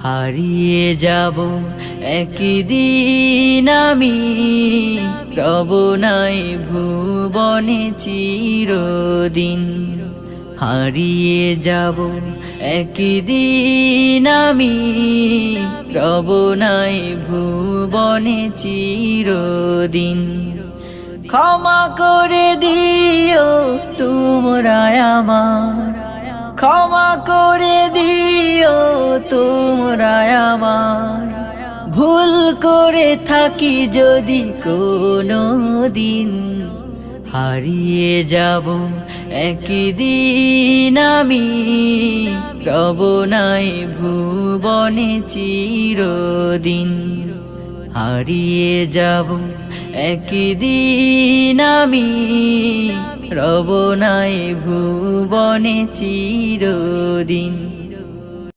হারিয়ে যাব একদিন আমি, রব নাই ভুবনে চিরদিন। হারিয়ে যাব একদিন আমি, রব নাই ভুবনে চিরদিন। ক্ষমা করে দিও তোমরা আমার, ক্ষমা করে দিও তোমরা আমার। ভুল করে থাকি যদি কোনো দিন, হারিয়ে যাব একদিন আমি, রব নাই ভুবনে চিরদিন। হারিয়ে যাব একদিন আমি, রব নাই ভুবনে চিরদিন।